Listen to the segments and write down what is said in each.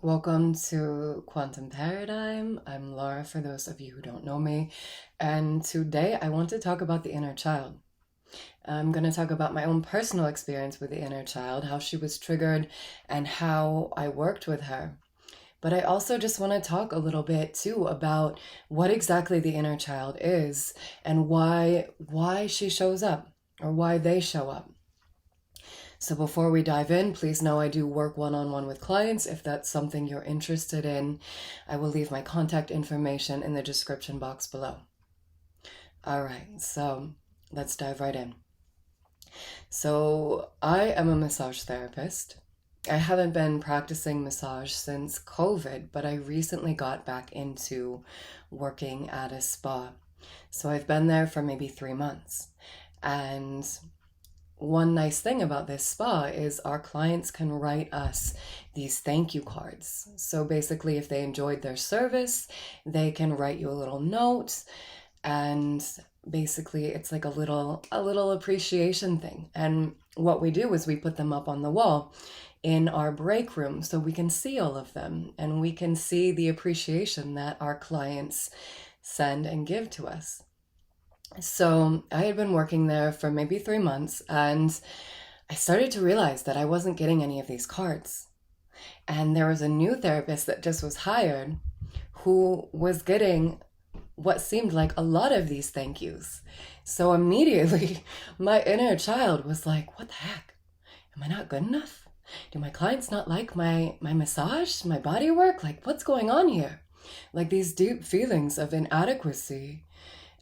Welcome to Quantum Paradigm. I'm Laura, for those of you who don't know me. And today I want to talk about the inner child. I'm going to talk about my own personal experience with the inner child, how she was triggered, and how I worked with her. But I also just want to talk a little bit too about what exactly the inner child is and why she shows up or why they show up. So before we dive in, please know I do work one-on-one with clients. If that's something you're interested in, I will leave my contact information in the description box below. All right, so let's dive right in. So I am a massage therapist. I haven't been practicing massage since COVID, but I recently got back into working at a spa. So I've been there for maybe 3 months. And one nice thing about this spa is our clients can write us these thank you cards. So basically, if they enjoyed their service, they can write you a little note, and basically it's like a little appreciation thing. And what we do is we put them up on the wall in our break room so we can see all of them and we can see the appreciation that our clients send and give to us. So I had been working there for maybe 3 months, and I started to realize that I wasn't getting any of these cards. And there was a new therapist that just was hired who was getting what seemed like a lot of these thank yous. So immediately, my inner child was like, what the heck? Am I not good enough? Do my clients not like my massage, my body work? Like, what's going on here? Like these deep feelings of inadequacy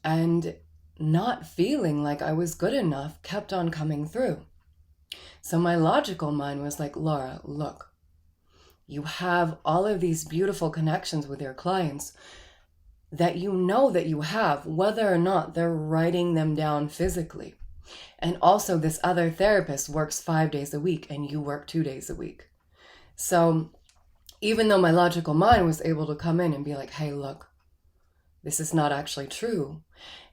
and not feeling like I was good enough kept on coming through. So my logical mind was like, Laura, look, you have all of these beautiful connections with your clients that you know that you have, whether or not they're writing them down physically. And also, this other therapist works 5 days a week and you work 2 days a week. So even though my logical mind was able to come in and be like, hey, look, this is not actually true,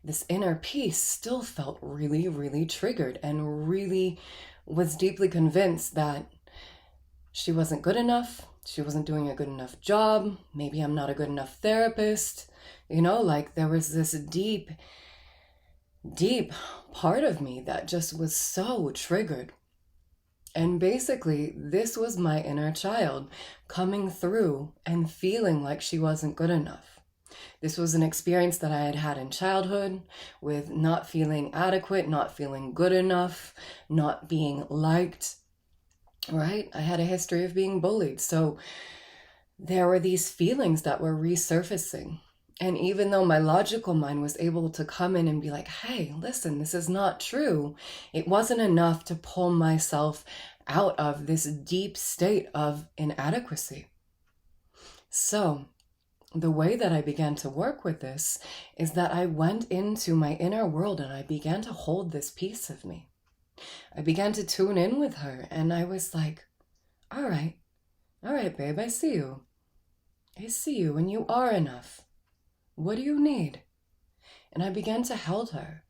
this inner peace still felt really, really triggered and really was deeply convinced that she wasn't good enough. She wasn't doing a good enough job. Maybe I'm not a good enough therapist. Like there was this deep, deep part of me that just was so triggered. And basically, this was my inner child coming through and feeling like she wasn't good enough. This was an experience that I had had in childhood with not feeling adequate, not feeling good enough, not being liked, right? I had a history of being bullied. So there were these feelings that were resurfacing. And even though my logical mind was able to come in and be like, hey, listen, this is not true, it wasn't enough to pull myself out of this deep state of inadequacy. So the way that I began to work with this is that I went into my inner world and I began to hold this piece of me. I began to tune in with her and I was like, all right, babe, I see you. I see you and you are enough. What do you need? And I began to hold her.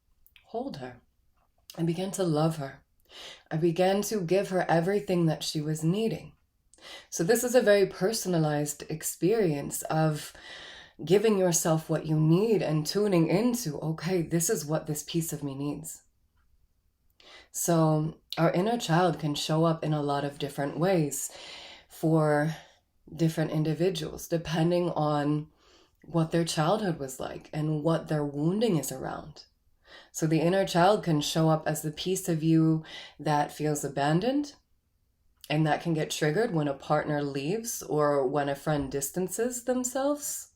I began to love her. I began to give her everything that she was needing. So this is a very personalized experience of giving yourself what you need and tuning into, okay, this is what this piece of me needs. So our inner child can show up in a lot of different ways for different individuals, depending on what their childhood was like and what their wounding is around. So the inner child can show up as the piece of you that feels abandoned, and that can get triggered when a partner leaves or when a friend distances themselves.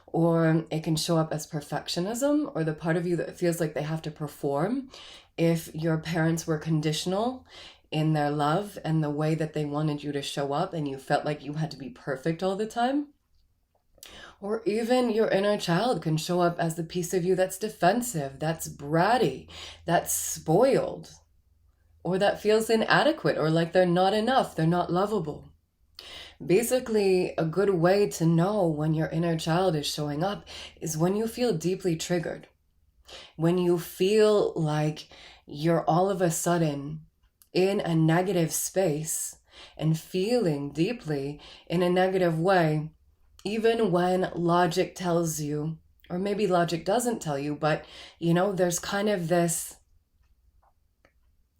Or it can show up as perfectionism, or the part of you that feels like they have to perform if your parents were conditional in their love and the way that they wanted you to show up and you felt like you had to be perfect all the time. Or even your inner child can show up as the piece of you that's defensive, that's bratty, that's spoiled, or that feels inadequate or like they're not enough, they're not lovable. Basically, a good way to know when your inner child is showing up is when you feel deeply triggered. When you feel like you're all of a sudden in a negative space and feeling deeply in a negative way, even when logic tells you, or maybe logic doesn't tell you, but there's kind of this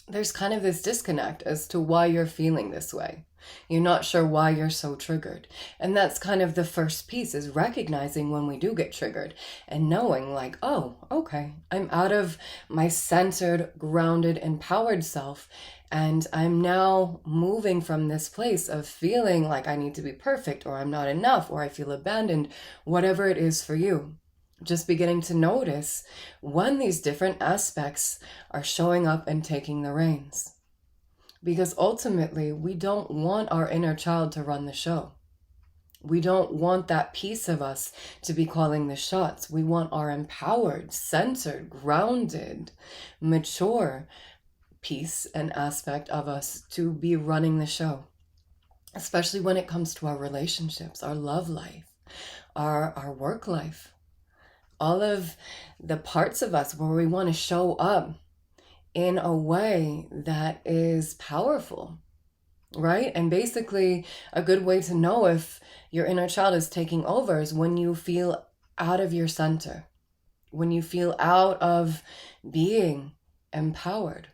disconnect as to why you're feeling this way. You're not sure why you're so triggered. And that's kind of the first piece, is recognizing when we do get triggered and knowing like, oh, okay, I'm out of my centered, grounded, empowered self. And I'm now moving from this place of feeling like I need to be perfect, or I'm not enough, or I feel abandoned, whatever it is for you. Just beginning to notice when these different aspects are showing up and taking the reins. Because ultimately, we don't want our inner child to run the show. We don't want that piece of us to be calling the shots. We want our empowered, centered, grounded, mature piece and aspect of us to be running the show. Especially when it comes to our relationships, our love life, our work life. All of the parts of us where we want to show up in a way that is powerful, right? And basically, a good way to know if your inner child is taking over is when you feel out of your center, when you feel out of being empowered.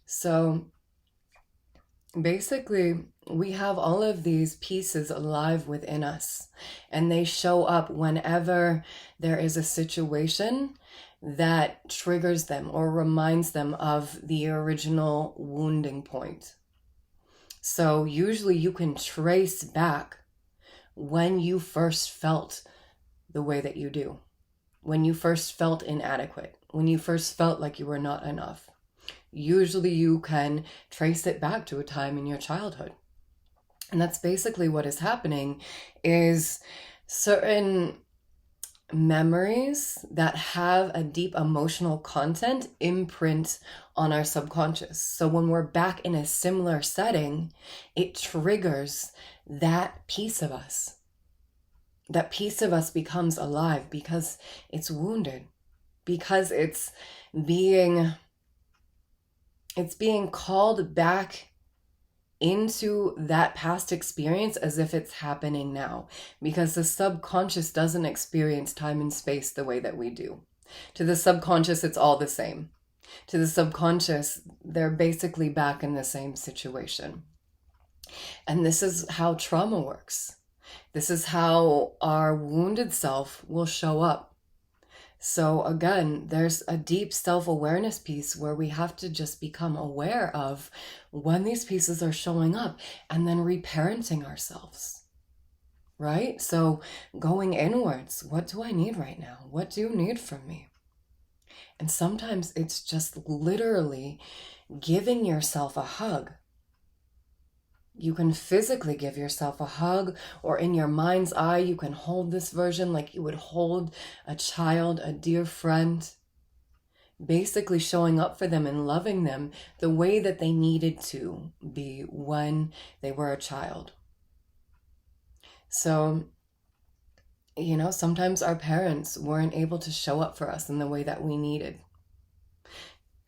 So basically, we have all of these pieces alive within us, and they show up whenever there is a situation that triggers them or reminds them of the original wounding point. So usually you can trace back when you first felt the way that you do, when you first felt inadequate, when you first felt like you were not enough. Usually you can trace it back to a time in your childhood. And that's basically what is happening, is certain memories that have a deep emotional content imprint on our subconscious. So when we're back in a similar setting, it triggers that piece of us. That piece of us becomes alive because it's wounded, because it's being called back into that past experience as if it's happening now, because the subconscious doesn't experience time and space the way that we do. To the subconscious, it's all the same. To the subconscious, they're basically back in the same situation. And this is how trauma works. This is how our wounded self will show up. So again, there's a deep self-awareness piece where we have to just become aware of when these pieces are showing up, and then reparenting ourselves, right? So going inwards, what do I need right now? What do you need from me? And sometimes it's just literally giving yourself a hug. You can physically give yourself a hug, or in your mind's eye, you can hold this version like you would hold a child, a dear friend, basically showing up for them and loving them the way that they needed to be when they were a child. So, sometimes our parents weren't able to show up for us in the way that we needed.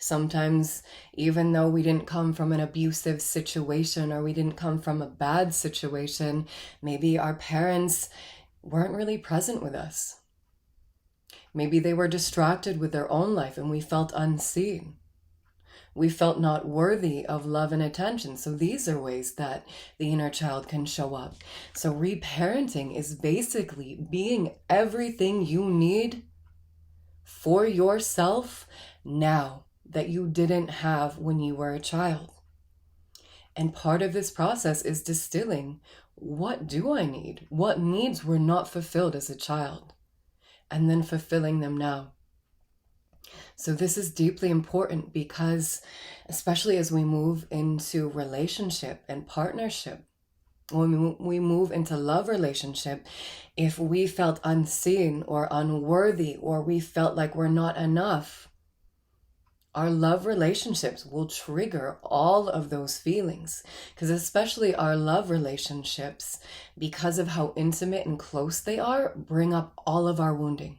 Sometimes, even though we didn't come from an abusive situation, or we didn't come from a bad situation, maybe our parents weren't really present with us. Maybe they were distracted with their own life and we felt unseen. We felt not worthy of love and attention. So these are ways that the inner child can show up. So reparenting is basically being everything you need for yourself now that you didn't have when you were a child. And part of this process is distilling, what do I need? What needs were not fulfilled as a child? And then fulfilling them now. So this is deeply important, because especially as we move into relationship and partnership, when we move into love relationship, if we felt unseen or unworthy, or we felt like we're not enough, our love relationships will trigger all of those feelings. Because especially our love relationships, because of how intimate and close they are, bring up all of our wounding.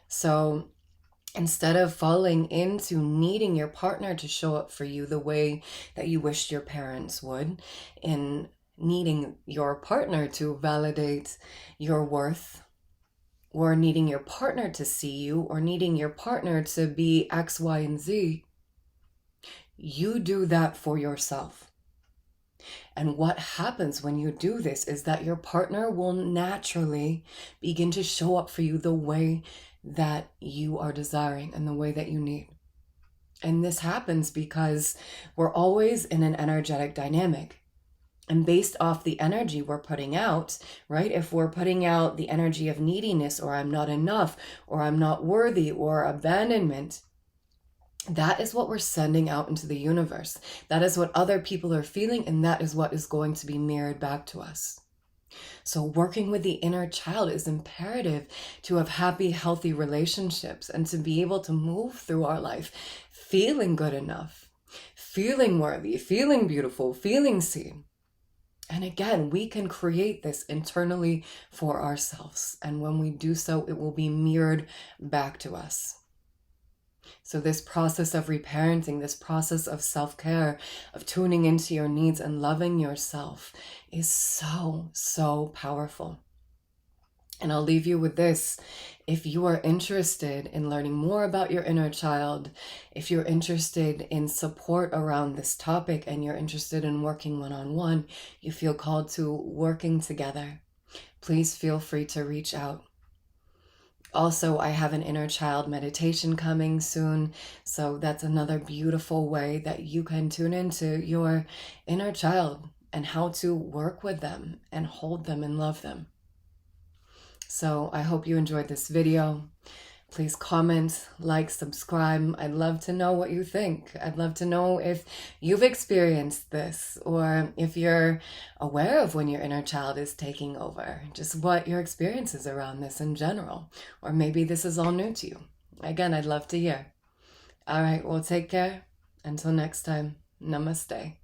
So Instead of falling into needing your partner to show up for you the way that you wished your parents would, in needing your partner to validate your worth, or needing your partner to see you, or needing your partner to be X, Y, and Z, you do that for yourself. And what happens when you do this is that your partner will naturally begin to show up for you the way that you are desiring and the way that you need. And this happens because we're always in an energetic dynamic. And based off the energy we're putting out, right? If we're putting out the energy of neediness, or I'm not enough, or I'm not worthy, or abandonment, that is what we're sending out into the universe. That is what other people are feeling, and that is what is going to be mirrored back to us. So working with the inner child is imperative to have happy, healthy relationships and to be able to move through our life feeling good enough, feeling worthy, feeling beautiful, feeling seen. And again, we can create this internally for ourselves. And when we do so, it will be mirrored back to us. So this process of reparenting, this process of self-care, of tuning into your needs and loving yourself is so, so powerful. And I'll leave you with this. If you are interested in learning more about your inner child, if you're interested in support around this topic, and you're interested in working one-on-one, you feel called to working together, please feel free to reach out. Also, I have an inner child meditation coming soon. So that's another beautiful way that you can tune into your inner child and how to work with them and hold them and love them. So I hope you enjoyed this video. Please comment, like, subscribe. I'd love to know what you think. I'd love to know if you've experienced this, or if you're aware of when your inner child is taking over, just what your experience is around this in general. Or maybe this is all new to you. Again, I'd love to hear. All right, well, take care. Until next time, namaste.